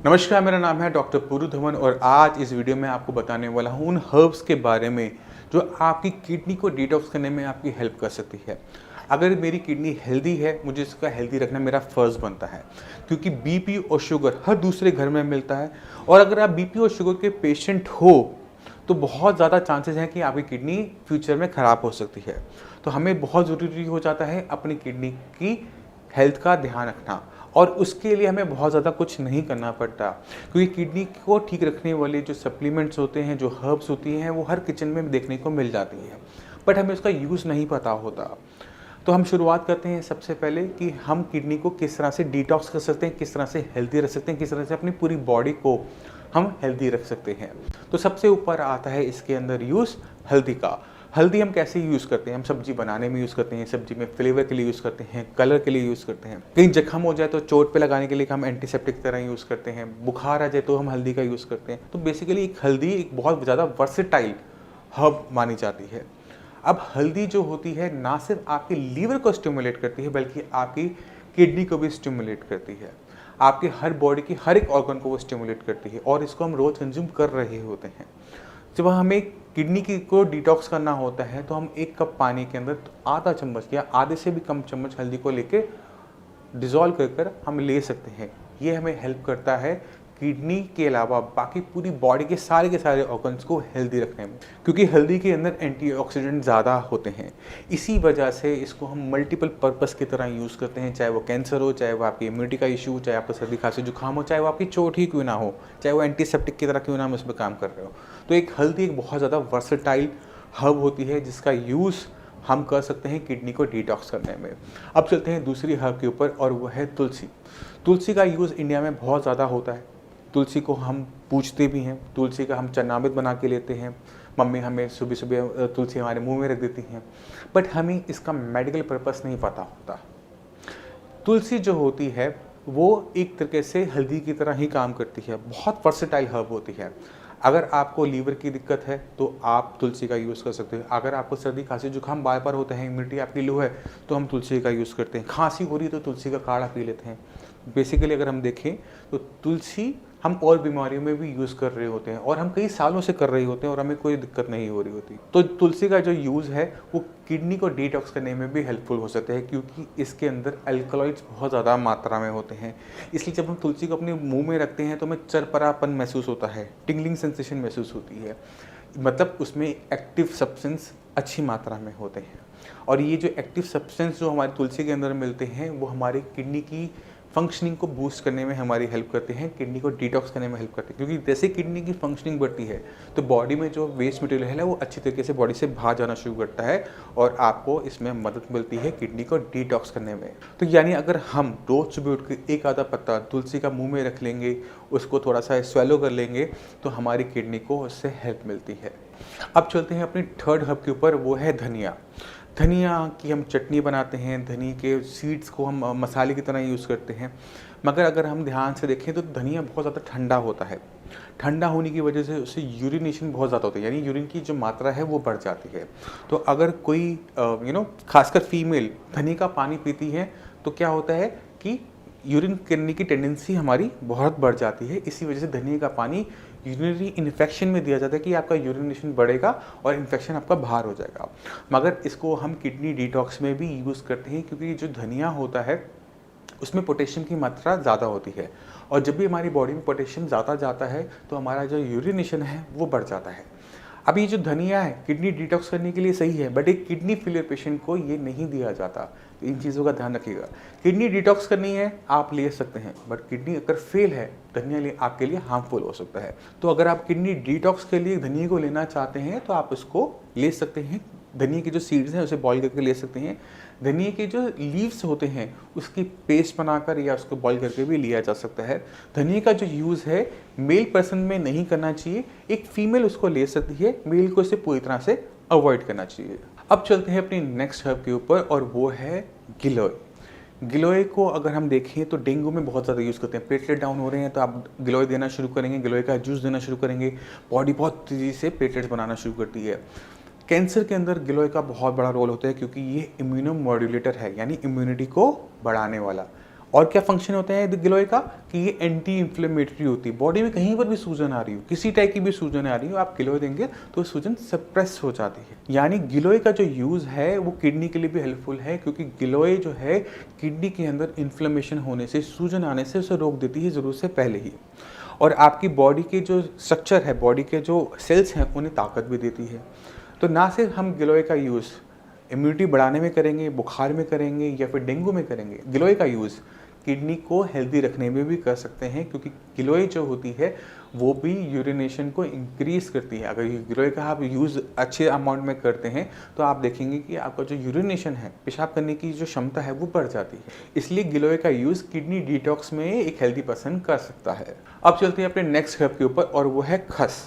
नमस्कार, मेरा नाम है डॉक्टर पुरु धवन और आज इस वीडियो में आपको बताने वाला हूँ उन हर्ब्स के बारे में जो आपकी किडनी को डिटॉक्स करने में आपकी हेल्प कर सकती है। अगर मेरी किडनी हेल्दी है, मुझे इसका हेल्दी रखना मेरा फ़र्ज़ बनता है, क्योंकि बीपी और शुगर हर दूसरे घर में मिलता है। और अगर आप बीपी और शुगर के पेशेंट हो तो बहुत ज़्यादा चांसेस हैं कि आपकी किडनी फ्यूचर में ख़राब हो सकती है। तो हमें बहुत ज़रूरी हो जाता है अपनी किडनी की हेल्थ का ध्यान रखना, और उसके लिए हमें बहुत ज़्यादा कुछ नहीं करना पड़ता, क्योंकि किडनी को ठीक रखने वाले जो सप्लीमेंट्स होते हैं, जो हर्ब्स होती हैं, वो हर किचन में देखने को मिल जाती है, बट हमें उसका यूज़ नहीं पता होता। तो हम शुरुआत करते हैं सबसे पहले कि हम किडनी को किस तरह से डिटॉक्स कर सकते हैं, किस तरह से हेल्दी रख सकते हैं, किस तरह से अपनी पूरी बॉडी को हम हेल्दी रख सकते हैं। तो सबसे ऊपर आता है इसके अंदर यूज़ हल्दी का। हल्दी हम कैसे यूज़ करते हैं? हम सब्जी बनाने में यूज़ करते हैं, सब्जी में फ्लेवर के लिए यूज़ करते हैं, कलर के लिए यूज़ करते हैं। कहीं जख्म हो जाए तो चोट पे लगाने के लिए हम एंटीसेप्टिक की तरह यूज़ करते हैं। बुखार आ जाए तो हम हल्दी का यूज़ करते हैं। तो बेसिकली एक हल्दी एक बहुत ज़्यादा वर्सेटाइल हर्ब मानी जाती है। अब हल्दी जो होती है ना सिर्फ आपके लीवर को स्टिमुलेट करती है, बल्कि आपकी किडनी को भी स्टिमुलेट करती है। आपके हर बॉडी की हर एक ऑर्गन को वो स्टिमुलेट करती है, और इसको हम रोज़ कंज्यूम कर रहे होते हैं। जब हमें किडनी की को डिटॉक्स करना होता है तो हम 1 कप पानी के अंदर आधा चम्मच या आधे से भी कम चम्मच हल्दी को लेके डिज़ोल्व कर कर हम ले सकते हैं। ये हमें हेल्प करता है किडनी के अलावा बाकी पूरी बॉडी के सारे ऑर्गन्स को हेल्दी रखने में, क्योंकि हल्दी के अंदर एंटीऑक्सीडेंट ज़्यादा होते हैं। इसी वजह से इसको हम मल्टीपल पर्पस की तरह यूज़ करते हैं, चाहे वो कैंसर हो, चाहे वो आपकी इम्यूनिटी का इशू, चाहे आपको सर्दी खांसी जुकाम हो, चाहे वो आपकी चोट ही क्यों ना हो, चाहे वो एंटीसेप्टिक की तरह क्यों ना हम उस पर काम कर रहे हो। तो एक हल्दी एक बहुत ज़्यादा वर्सेटाइल हर्ब होती है जिसका यूज़ हम कर सकते हैं किडनी को डिटॉक्स करने में। अब चलते हैं दूसरी हर्ब के ऊपर, और वो है तुलसी। तुलसी का यूज़ इंडिया में बहुत ज़्यादा होता है। तुलसी को हम पूजते भी हैं, तुलसी का हम चरणामृत बना के लेते हैं। मम्मी हमें सुबह सुबह तुलसी हमारे मुंह में रख देती हैं, बट हमें इसका मेडिकल पर्पस नहीं पता होता। तुलसी जो होती है वो एक तरीके से हल्दी की तरह ही काम करती है, बहुत वर्सेटाइल हर्ब होती है। अगर आपको लीवर की दिक्कत है तो आप तुलसी का यूज़ कर सकते हो। अगर आपको सर्दी खांसी जुकाम बार बार होता है, इम्यूनिटी आपकी लो है, तो हम तुलसी का यूज़ करते हैं। खांसी हो रही है तो तुलसी का काढ़ा पी लेते हैं। बेसिकली अगर हम देखें तो तुलसी हम और बीमारियों में भी यूज़ कर रहे होते हैं, और हम कई सालों से कर रहे होते हैं और हमें कोई दिक्कत नहीं हो रही होती। तो तुलसी का जो यूज़ है वो किडनी को डिटॉक्स करने में भी हेल्पफुल हो सकते हैं, क्योंकि इसके अंदर अल्कलॉइड्स बहुत ज़्यादा मात्रा में होते हैं। इसलिए जब हम तुलसी को अपने मुंह में रखते हैं तो हमें चरपरापन महसूस होता है, टिंगलिंग सेंसेशन महसूस होती है। मतलब उसमें एक्टिव सब्सटेंस अच्छी मात्रा में होते हैं, और ये जो एक्टिव सब्सटेंस जो हमारी तुलसी के अंदर मिलते हैं वो हमारी किडनी की फंक्शनिंग को बूस्ट करने में हमारी हेल्प करते हैं, किडनी को डिटॉक्स करने में हेल्प करते हैं। क्योंकि जैसे किडनी की फंक्शनिंग बढ़ती है तो बॉडी में जो वेस्ट मटेरियल है वो अच्छी तरीके से बॉडी से बाहर जाना शुरू करता है, और आपको इसमें मदद मिलती है किडनी को डिटॉक्स करने में। तो यानी अगर हम रोज़ सुबह उठ के एक आधा पत्ता तुलसी का मुंह में रख लेंगे, उसको थोड़ा सा स्वेलो कर लेंगे, तो हमारी किडनी को उससे हेल्प मिलती है। अब चलते हैं अपनी थर्ड हब के ऊपर, वो है धनिया। धनिया की हम चटनी बनाते हैं, धनिया के सीड्स को हम मसाले की तरह यूज़ करते हैं। मगर अगर हम ध्यान से देखें तो धनिया बहुत ज़्यादा ठंडा होता है। ठंडा होने की वजह से उससे यूरिनेशन बहुत ज़्यादा होता है, यानी यूरिन की जो मात्रा है वो बढ़ जाती है। तो अगर कोई खासकर फीमेल धनिया का पानी पीती है तो क्या होता है कि यूरिन करने की टेंडेंसी हमारी बहुत बढ़ जाती है। इसी वजह से धनिया का पानी यूरिनरी इन्फेक्शन में दिया जाता है कि आपका यूरिनेशन बढ़ेगा और इन्फेक्शन आपका बाहर हो जाएगा। मगर इसको हम किडनी डिटॉक्स में भी यूज़ करते हैं, क्योंकि जो धनिया होता है उसमें पोटेशियम की मात्रा ज़्यादा होती है, और जब भी हमारी बॉडी में पोटेशियम ज़्यादा जाता है तो हमारा जो यूरिनेशन है वो बढ़ जाता है। अब ये जो धनिया है किडनी डिटॉक्स करने के लिए सही है, बट एक किडनी फेलियर पेशेंट को ये नहीं दिया जाता। तो इन चीज़ों का ध्यान रखिएगा। किडनी डिटॉक्स करनी है आप ले सकते हैं, बट किडनी अगर फेल है धनिया आपके लिए हार्मफुल हो सकता है। तो अगर आप किडनी डिटॉक्स के लिए धनिया को लेना चाहते हैं तो आप उसको ले सकते हैं। धनिया की जो सीड्स हैं उसे बॉईल करके ले सकते हैं। धनिया के जो लीव्स होते हैं उसकी पेस्ट बनाकर या उसको बॉईल करके भी लिया जा सकता है। धनिया का जो यूज़ है मेल पर्सन में नहीं करना चाहिए, एक फीमेल उसको ले सकती है, मेल को इसे पूरी तरह से अवॉइड करना चाहिए। अब चलते हैं अपनी नेक्स्ट हर्ब के ऊपर, और वो है गिलोय। गिलोय को अगर हम देखें तो डेंगू में बहुत ज़्यादा यूज़ करते हैं। प्लेटलेट डाउन हो रहे हैं तो आप गिलोय देना शुरू करेंगे, गिलोय का जूस देना शुरू करेंगे, बॉडी बहुत तेज़ी से प्लेटलेट्स बनाना शुरू करती है। कैंसर के अंदर गिलोय का बहुत बड़ा रोल होता है, क्योंकि ये इम्यूनो मॉड्यूलेटर है, यानी इम्यूनिटी को बढ़ाने वाला, और क्या फंक्शन होता है गिलोय का कि ये एंटी इन्फ्लेमेटरी होती है। बॉडी में कहीं पर भी सूजन आ रही हो, किसी टाइप की भी सूजन आ रही हो, आप गिलोय देंगे तो सूजन सप्रेस हो जाती है। यानी गिलोय का जो यूज़ है वो किडनी के लिए भी हेल्पफुल है, क्योंकि गिलोय जो है किडनी के अंदर इन्फ्लेमेशन होने से, सूजन आने से उसे रोक देती है ज़रूरत से पहले ही। और आपकी बॉडी के जो स्ट्रक्चर है, बॉडी के जो सेल्स हैं, उन्हें ताकत भी देती है। तो ना सिर्फ हम गिलोय का यूज़ इम्यूनिटी बढ़ाने में करेंगे, बुखार में करेंगे या फिर डेंगू में करेंगे, गिलोय का यूज़ किडनी को हेल्दी रखने में भी कर सकते हैं, क्योंकि गिलोय जो होती है वो भी यूरिनेशन को इंक्रीज करती है। अगर गिलोय का आप यूज़ अच्छे अमाउंट में करते हैं तो आप देखेंगे कि आपका जो यूरिनेशन है, पेशाब करने की जो क्षमता है, वो बढ़ जाती है। इसलिए गिलोय का यूज़ किडनी डिटॉक्स में एक हेल्दी पर्सन कर सकता है। अब चलते हैं अपने नेक्स्ट हर्ब के ऊपर, और वो है खस।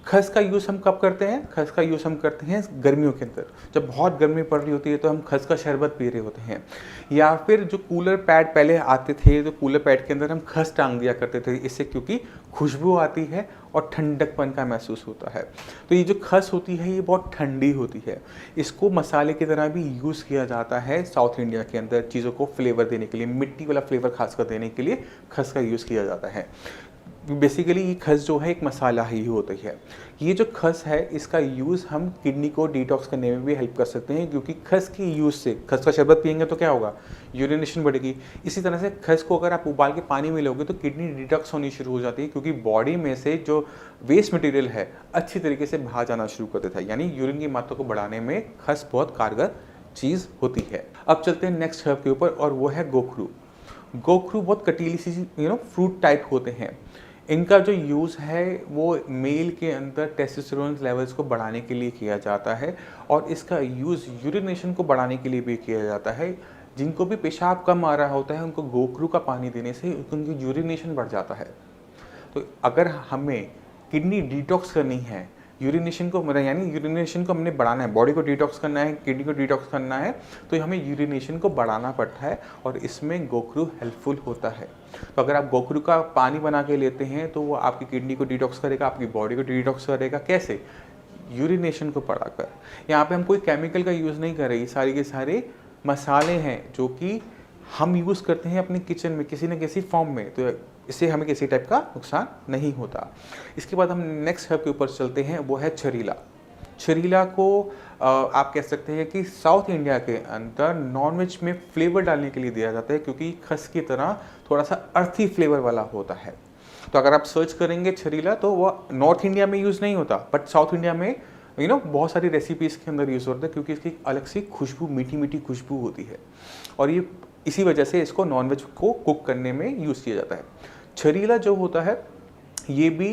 खस का यूज़ हम कब करते हैं? खस का यूज़ हम करते हैं गर्मियों के अंदर, जब बहुत गर्मी पड़ रही होती है तो हम खस का शरबत पी रहे होते हैं। या फिर जो कूलर पैड पहले आते थे, तो कूलर पैड के अंदर हम खस टांग दिया करते थे, इससे क्योंकि खुशबू आती है और ठंडकपन का महसूस होता है। तो ये जो खस होती है ये बहुत ठंडी होती है। इसको मसाले की तरह भी यूज़ किया जाता है साउथ इंडिया के अंदर, चीज़ों को फ्लेवर देने के लिए, मिट्टी वाला फ्लेवर खासकर देने के लिए खस का यूज़ किया जाता है। बेसिकली ये खस जो है एक मसाला ही होता है। ये जो खस है इसका यूज़ हम किडनी को डिटॉक्स करने में भी हेल्प कर सकते हैं, क्योंकि खस की यूज़ से, खस का शरबत पियेंगे तो क्या होगा? यूरिनेशन बढ़ेगी। इसी तरह से खस को अगर आप उबाल के पानी में लोगे तो किडनी डिटॉक्स होनी शुरू हो जाती है, क्योंकि बॉडी में से जो वेस्ट मटेरियल है अच्छी तरीके से बाहर जाना शुरू कर देता है। यानी यूरिन की मात्रा को बढ़ाने में खस बहुत कारगर चीज़ होती है। अब चलते हैं नेक्स्ट हर्ब के ऊपर, और वो है गोखरू। गोखरू बहुत कटीली सी फ्रूट टाइप होते हैं। इनका जो यूज़ है वो मेल के अंदर टेस्टोस्टेरोन लेवल्स को बढ़ाने के लिए किया जाता है, और इसका यूज़ यूरिनेशन को बढ़ाने के लिए भी किया जाता है। जिनको भी पेशाब कम आ रहा होता है उनको गोखरू का पानी देने से उनकी यूरिनेशन बढ़ जाता है। तो अगर हमें किडनी डिटॉक्स करनी है, यूरिनेशन को यानी यूरिनेशन को हमने बढ़ाना है, बॉडी को डिटॉक्स करना है, किडनी को डिटॉक्स करना है, तो हमें यूरिनेशन को बढ़ाना पड़ता है, और इसमें गोखरू हेल्पफुल होता है। तो अगर आप गोखरू का पानी बना के लेते हैं तो वो आपकी किडनी को डिटॉक्स करेगा, आपकी बॉडी को डिटॉक्स करेगा। कैसे? यूरिनेशन को बढ़ाकर। यहाँ पे हम कोई केमिकल का यूज़ नहीं कर रहे, ये सारे के सारे मसाले हैं जो कि हम यूज़ करते हैं अपने किचन में किसी न किसी फॉर्म में, तो इससे हमें किसी टाइप का नुकसान नहीं होता। इसके बाद हम नेक्स्ट हर्ब के ऊपर चलते हैं, वो है छरीला। छरीला को आप कह सकते हैं कि साउथ इंडिया के अंदर नॉनवेज में फ्लेवर डालने के लिए दिया जाता है, क्योंकि खस की तरह थोड़ा सा अर्थी फ्लेवर वाला होता है। तो अगर आप सर्च करेंगे छरीला तो वो नॉर्थ इंडिया में यूज़ नहीं होता, बट साउथ इंडिया में बहुत सारी रेसिपीज़ के अंदर यूज़ होता है, क्योंकि इसकी अलग सी खुशबू, मीठी मीठी खुशबू होती है, और ये इसी वजह से इसको नॉनवेज को कुक करने में यूज़ किया जाता है। छरीला जो होता है ये भी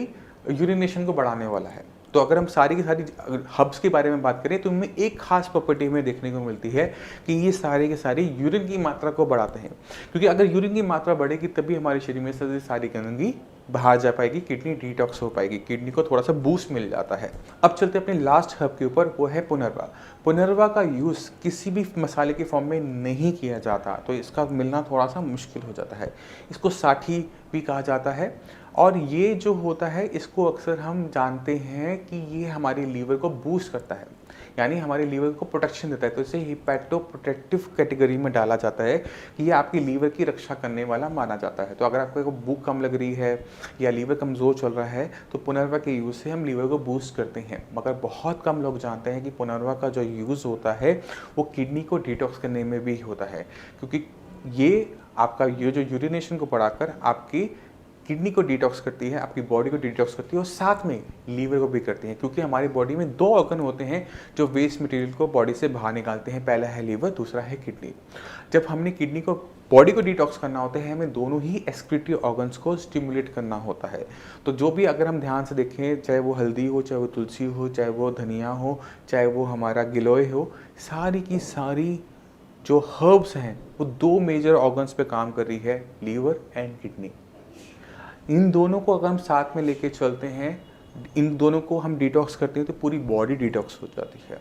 यूरिनेशन को बढ़ाने वाला है। तो अगर हम सारी की सारी हर्ब्स के बारे में बात करें तो इनमें एक खास प्रॉपर्टी हमें देखने को मिलती है कि ये सारे के सारे यूरिन की मात्रा को बढ़ाते हैं, क्योंकि अगर यूरिन की मात्रा बढ़ेगी तभी हमारे शरीर में से सारी गंदगी बाहर जा पाएगी, किडनी डिटॉक्स हो पाएगी, किडनी को थोड़ा सा बूस्ट मिल जाता है। अब चलते हैं अपने लास्ट हर्ब के ऊपर, वो है पुनर्वा। पुनर्वा का यूज़ किसी भी मसाले के फॉर्म में नहीं किया जाता, तो इसका मिलना थोड़ा सा मुश्किल हो जाता है। इसको साठी भी कहा जाता है, और ये जो होता है इसको अक्सर हम जानते हैं कि ये हमारे लीवर को बूस्ट करता है, यानी हमारे लीवर को प्रोटेक्शन देता है। तो इसे हिपैटो प्रोटेक्टिव कैटेगरी में डाला जाता है कि ये आपकी लीवर की रक्षा करने वाला माना जाता है। तो अगर आपको भूख कम लग रही है या लीवर कमज़ोर चल रहा है तो पुनर्वा के यूज़ से हम लीवर को बूस्ट करते हैं। मगर बहुत कम लोग जानते हैं कि पुनर्वा का जो यूज़ होता है वो किडनी को डिटॉक्स करने में भी होता है, क्योंकि ये आपका ये जो यूरिनेशन को बढ़ाकर आपकी किडनी को डिटॉक्स करती है, आपकी बॉडी को डिटॉक्स करती है, और साथ में लीवर को भी करती है, क्योंकि हमारी बॉडी में दो ऑर्गन होते हैं जो वेस्ट मटेरियल को बॉडी से बाहर निकालते हैं। पहला है लीवर, दूसरा है किडनी। जब हमने किडनी को, बॉडी को डिटॉक्स करना होता है, हमें दोनों ही एक्सक्रीटरी ऑर्गन्स को स्टिमुलेट करना होता है। तो जो भी अगर हम ध्यान से देखें, चाहे वो हल्दी हो, चाहे वो तुलसी हो, चाहे वो धनिया हो, चाहे वो हमारा गिलोय हो, सारी की सारी जो हर्ब्स हैं वो दो मेजर ऑर्गन्स पे काम कर रही है, लीवर एंड किडनी। इन दोनों को अगर हम साथ में लेके चलते हैं, इन दोनों को हम डिटॉक्स करते हैं तो पूरी बॉडी डिटॉक्स हो जाती है।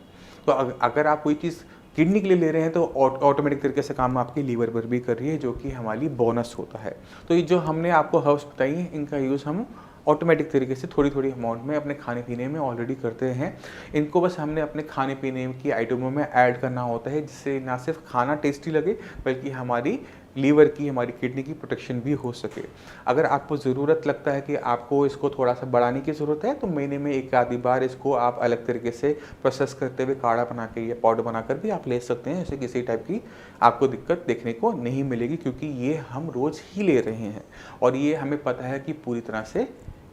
तो अगर आप कोई चीज़ किडनी के लिए ले रहे हैं तो ऑटोमेटिक तरीके से काम आपके लीवर पर भी कर रही है, जो कि हमारी बोनस होता है। तो ये जो हमने आपको हर्ब्स बताई हैं इनका यूज़ हम ऑटोमेटिक तरीके से थोड़ी थोड़ी अमाउंट में अपने खाने पीने में ऑलरेडी करते हैं। इनको बस हमने अपने खाने पीने की आइटमों में ऐड करना होता है, जिससे ना सिर्फ खाना टेस्टी लगे बल्कि हमारी लीवर की, हमारी किडनी की प्रोटेक्शन भी हो सके। अगर आपको ज़रूरत लगता है कि आपको इसको थोड़ा सा बढ़ाने की ज़रूरत है, तो महीने में एक आधी बार इसको आप अलग तरीके से प्रोसेस करते हुए काढ़ा बना के या पाउडर बनाकर भी आप ले सकते हैं। ऐसे किसी टाइप की आपको दिक्कत देखने को नहीं मिलेगी, क्योंकि ये हम रोज़ ही ले रहे हैं और ये हमें पता है कि पूरी तरह से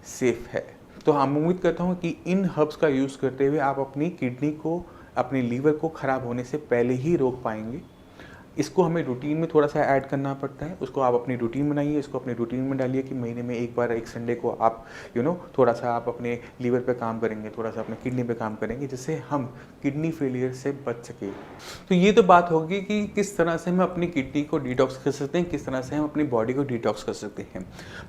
सेफ़ है। तो हम उम्मीद करता हूँ कि इन हर्ब्स का यूज़ करते हुए आप अपनी किडनी को, अपने लीवर को ख़राब होने से पहले ही रोक पाएंगे। इसको हमें रूटीन में थोड़ा सा ऐड करना पड़ता है, उसको आप अपनी रूटीन बनाइए, इसको अपनी रूटीन में डालिए कि महीने में एक बार, एक संडे को आप थोड़ा सा आप अपने लीवर पे काम करेंगे, थोड़ा सा अपने किडनी पे काम करेंगे, जिससे हम किडनी फेलियर से बच सके। तो ये तो बात होगी कि किस तरह से हम अपनी किडनी को डिटॉक्स कर सकते हैं, किस तरह से हम अपनी बॉडी को डिटॉक्स कर सकते हैं।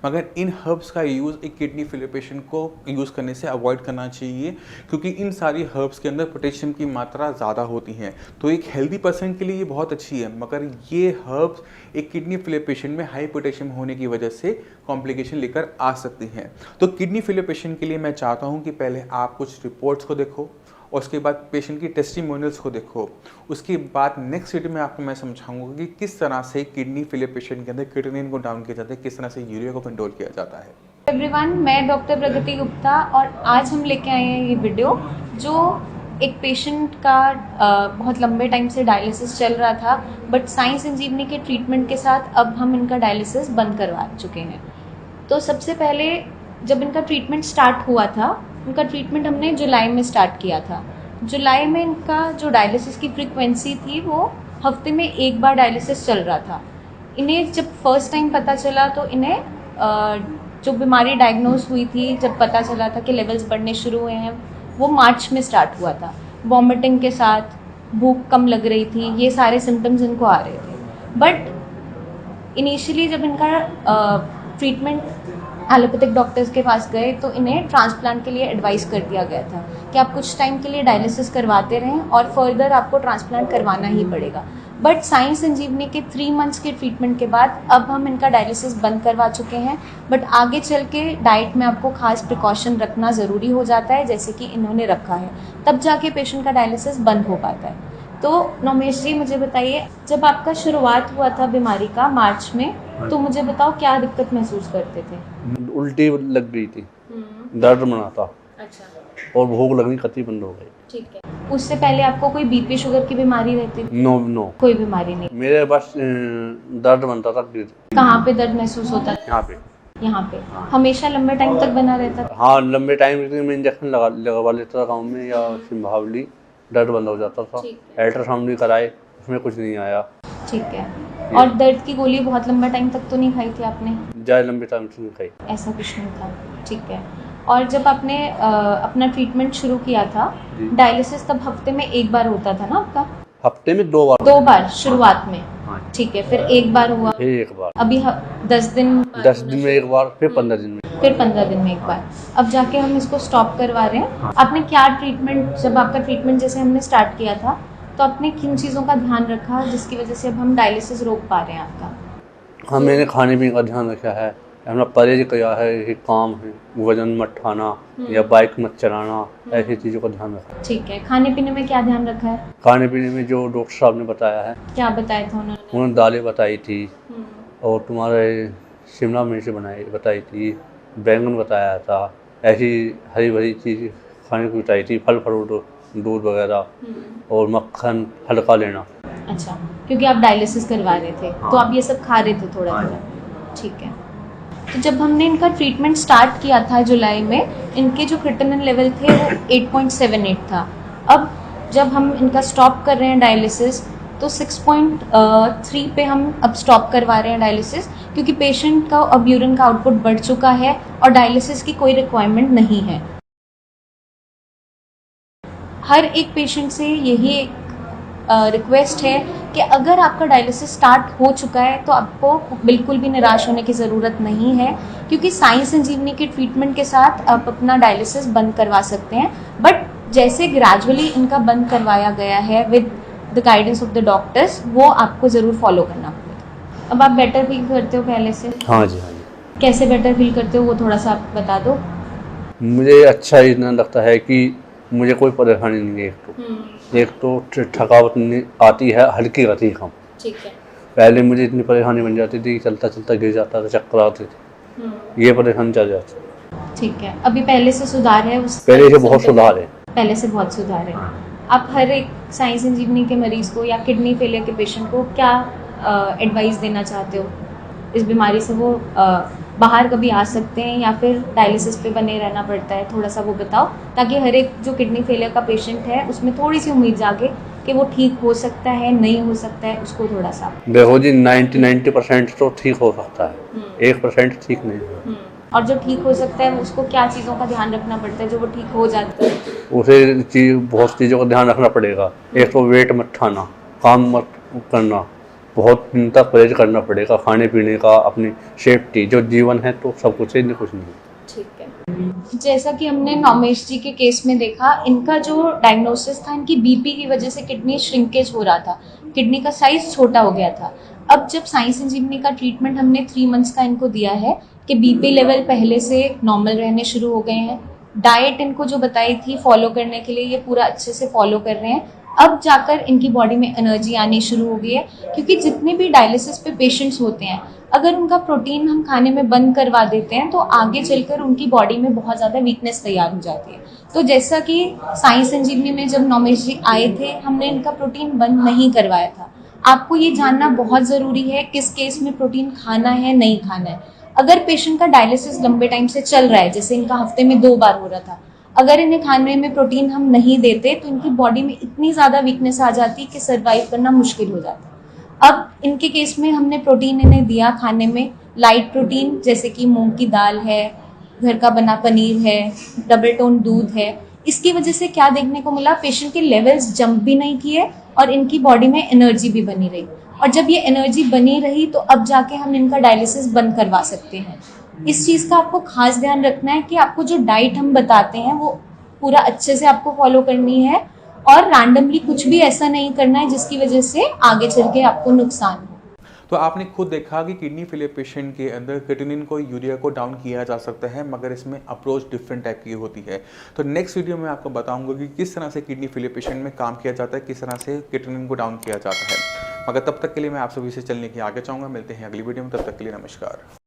मगर इन हर्ब्स का यूज़ एक किडनी फेलियर पेशेंट को यूज़ करने से अवॉइड करना चाहिए, क्योंकि इन सारी हर्ब्स के अंदर पोटेशियम की मात्रा ज़्यादा होती है। तो एक हेल्दी पर्सन के लिए ये बहुत अच्छी है, मगर ये हर्ब्स एक किडनी फेलियर पेशेंट में हाई पोटेशियम होने की वजह से कॉम्प्लिकेशन लेकर आ सकती हैं। तो किडनी फेलियर पेशेंट के लिए मैं चाहता हूँ कि पहले आप कुछ रिपोर्ट्स को देखो और उसके बाद पेशेंट की टेस्टिमोनियल्स को देखो। उसके बाद नेक्स्ट वीडियो में आपको मैं समझाऊंगा कि किस तरह से किडनी फेलियर पेशेंट के अंदर क्रिएटिनिन को डाउन किया जाता है, किस तरह से यूरिया को कंट्रोल किया जाता है। एवरीवन, मैं डॉक्टर प्रगति गुप्ता और आज हम लेके आए हैं ये वीडियो जो एक पेशेंट का बहुत लंबे टाइम से डायलिसिस चल रहा था, बट साई संजीवनी के ट्रीटमेंट के साथ अब हम इनका डायलिसिस बंद करवा चुके हैं। तो सबसे पहले जब इनका ट्रीटमेंट स्टार्ट हुआ था, इनका ट्रीटमेंट हमने जुलाई में स्टार्ट किया था। जुलाई में इनका जो डायलिसिस की फ्रीक्वेंसी थी वो हफ्ते में एक बार डायलिसिस चल रहा था। इन्हें जब फर्स्ट टाइम पता चला तो इन्हें जो बीमारी डायग्नोज हुई थी, जब पता चला था कि लेवल्स बढ़ने शुरू हुए हैं, वो मार्च में स्टार्ट हुआ था। वॉमिटिंग के साथ, भूख कम लग रही थी, ये सारे सिम्टम्स इनको आ रहे थे। बट इनिशियली जब इनका ट्रीटमेंट एलोपैथिक डॉक्टर्स के पास गए तो इन्हें ट्रांसप्लांट के लिए एडवाइस कर दिया गया था कि आप कुछ टाइम के लिए डायलिसिस करवाते रहें और फर्दर आपको ट्रांसप्लांट करवाना ही पड़ेगा। बट साई संजीवनी के 3 मंथ्स के ट्रीटमेंट के बाद अब हम इनका डायलिसिस बंद करवा चुके हैं। बट आगे चल के डाइट में आपको खास प्रिकॉशन रखना ज़रूरी हो जाता है, जैसे कि इन्होंने रखा है, तब जाके पेशेंट का डायलिसिस बंद हो पाता है। तो नोमेश जी, मुझे बताइए, जब आपका शुरुआत हुआ था बीमारी का मार्च में, तो मुझे बताओ क्या दिक्कत महसूस करते थे? उल्टी लग गई थी, दर्द बना था। अच्छा। और भूख लगनी खत्म बंद हो गई। ठीक है। उससे पहले आपको कोई बीपी शुगर की बीमारी रहती थी? नो, कोई बीमारी नहीं। मेरे बस दर्द बनता था। कहाँ पे दर्द महसूस होता था? यहाँ पे। यहाँ पे। हमेशा लंबे टाइम तक बना रहता था? हाँ, लंबे टाइम में इंजेक्शन लगवा लेता था गाँव में या सिम्भावली, दर्द बंद हो जाता था। अल्ट्रासाउंड भी कराए, उसमें कुछ नहीं आया। ठीक है। और दर्द की गोली बहुत लंबा टाइम तक तो नहीं खाई थी आपने? ज़्यादा लंबे टाइम से नहीं खाई। ऐसा कुछ नहीं था। ठीक है। और जब आपने अपना ट्रीटमेंट शुरू किया था, डायलिसिस तब हफ्ते में एक बार होता था ना आपका? हफ्ते में 2 बार। 2 बार शुरुआत में? ठीक है। फिर एक बार हुआ? फिर एक बार। अभी 10 दिन में एक बार, फिर 15 दिन में। फिर 15 दिन में एक बार। अब जाके हम इसको स्टॉप करवा रहे हैं। आपने क्या ट्रीटमेंट, जब आपका ट्रीटमेंट जैसे हमने स्टार्ट किया था, तो आपने किन चीज़ों का ध्यान रखा जिसकी वजह से अब हम डायलिसिस रोक पा रहे हैं आपका? हाँ, मैंने खाने पीने का ध्यान रखा है, हमने परहेज किया है कि काम है, वजन मत खाना या बाइक मत चलाना, ऐसी चीज़ों का ध्यान रखा। ठीक है। खाने पीने में क्या ध्यान रखा है? खाने पीने में जो डॉक्टर साहब ने बताया है। क्या बताया था उन्होंने दालें बताई थी और तुम्हारे शिमला मिर्च बताई थी, बैंगन बताया था, ऐसी हरी भरी चीज़ खाने को बताई थी, फल फ्रूट, दूध वगैरह और मक्खन हल्का लेना। अच्छा, क्योंकि आप डायलिसिस करवा रहे थे। तो आप ये सब खा रहे थे थोड़ा थोड़ा? ठीक है। तो जब हमने इनका ट्रीटमेंट स्टार्ट किया था जुलाई में, इनके जो क्रिएटिनिन लेवल थे वो 8.78 था। अब जब हम इनका स्टॉप कर रहे हैं डायलिसिस, तो 6.3 पे हम अब स्टॉप करवा रहे हैं डायलिसिस, क्योंकि पेशेंट का अब यूरिन का आउटपुट बढ़ चुका है और डायलिसिस की कोई रिक्वायरमेंट नहीं है। हर एक पेशेंट से यही एक रिक्वेस्ट है कि अगर आपका डायलिसिस स्टार्ट हो चुका है तो आपको बिल्कुल भी निराश होने की ज़रूरत नहीं है, क्योंकि साई संजीवनी के ट्रीटमेंट के साथ आप अपना डायलिसिस बंद करवा सकते हैं। बट जैसे ग्रेजुअली इनका बंद करवाया गया है with the guidance of the doctors, वो आपको ज़रूर फॉलो करना पड़ेगा। अब आप बेटर फील करते हो पहले से? हाँ जी, हाँ जी। कैसे बेटर फील करते हो वो थोड़ा सा आप बता दो। मुझे अच्छा इतना लगता है कि मुझे कोई परेशानी नहीं है। एक तो थकावट नहीं आती है, हल्की रहती है काम। ठीक है। पहले मुझे इतनी परेशानी बन जाती थी, चलता चलता गिर जाता था, चक्कर आते थे, ये परेशानी चल जाती। ठीक है, अभी पहले से सुधार है उस पहले से बहुत सुधार है। पहले से बहुत सुधार है। आप हर एक साई संजीवनी के मरीज को या किडनी फेलियर के पेशेंट को क्या एडवाइस देना चाहते हो? इस बीमारी से वो बाहर कभी आ सकते हैं या फिर डायलिसिस पे बने रहना पड़ता है, थोड़ा सा वो बताओ, ताकि हर एक जो किडनी फेलियर का पेशेंट है उसमें थोड़ी सी उम्मीद जागे कि वो ठीक हो सकता है, नहीं हो सकता है, उसको थोड़ा सा। देखो जी, 90% तो ठीक हो सकता है, 1% ठीक नहीं। और जो ठीक हो सकता है उसको क्या चीज़ों का ध्यान रखना पड़ता है जो वो ठीक हो जाता है? उसे बहुत चीज़ों का ध्यान रखना पड़ेगा। एक तो वेट मत खाना, काम मत करना, बहुत दिन तक परहेज करना पड़ेगा, खाने पीने का, अपनी सेफ्टी, जो जीवन है तो सब कुछ है, कुछ नहीं। ठीक है, जैसा कि हमने नौमेश जी के केस में देखा, इनका जो डायग्नोसिस था, इनकी बीपी की वजह से किडनी श्रिंकेज हो रहा था, किडनी का साइज छोटा हो गया था। अब जब साई संजीवनी का ट्रीटमेंट हमने 3 मंथ्स का इनको दिया है कि बीपी लेवल पहले से नॉर्मल रहने शुरू हो गए हैं, डाइट इनको जो बताई थी फॉलो करने के लिए, ये पूरा अच्छे से फॉलो कर रहे हैं। अब जाकर इनकी बॉडी में एनर्जी आनी शुरू हो गई है, क्योंकि जितने भी डायलिसिस पे पेशेंट्स होते हैं, अगर उनका प्रोटीन हम खाने में बंद करवा देते हैं तो आगे चलकर उनकी बॉडी में बहुत ज़्यादा वीकनेस तैयार हो जाती है। तो जैसा कि साई संजीवनी में जब नौमेश जी आए थे, हमने इनका प्रोटीन बंद नहीं करवाया था। आपको ये जानना बहुत ज़रूरी है किस केस में प्रोटीन खाना है, नहीं खाना है। अगर पेशेंट का डायलिसिस लंबे टाइम से चल रहा है, जैसे इनका हफ्ते में 2 बार हो रहा था, अगर इन्हें खाने में प्रोटीन हम नहीं देते तो इनकी बॉडी में इतनी ज़्यादा वीकनेस आ जाती कि सर्वाइव करना मुश्किल हो जाता। अब इनके केस में हमने प्रोटीन इन्हें दिया खाने में, लाइट प्रोटीन जैसे कि मूंग की दाल है, घर का बना पनीर है, डबल टोन दूध है। इसकी वजह से क्या देखने को मिला, पेशेंट के लेवल्स जंप भी नहीं किए और इनकी बॉडी में एनर्जी भी बनी रही। और जब ये एनर्जी बनी रही तो अब जाके हम इनका डायलिसिस बंद करवा सकते हैं। इस चीज़ का आपको खास ध्यान रखना है कि आपको जो डाइट हम बताते हैं वो पूरा अच्छे से आपको फॉलो करनी है और रैंडमली कुछ भी ऐसा नहीं करना है जिसकी वजह से आगे चल के आपको नुकसान हो। तो आपने खुद देखा कि किडनी फेलियर पेशेंट के अंदर क्रिएटिनिन को, यूरिया को डाउन किया जा सकता है, मगर इसमें अप्रोच डिफरेंट टाइप की होती है। तो नेक्स्ट वीडियो में आपको बताऊंगा कि किस तरह से किडनी फेलियर पेशेंट में काम किया जाता है, किस तरह से क्रिएटिनिन को डाउन किया जाता है। मगर तब तक के लिए मैं आप सभी से चलने की आगे चाहूँगा। मिलते हैं अगली वीडियो में, तब तक के लिए नमस्कार।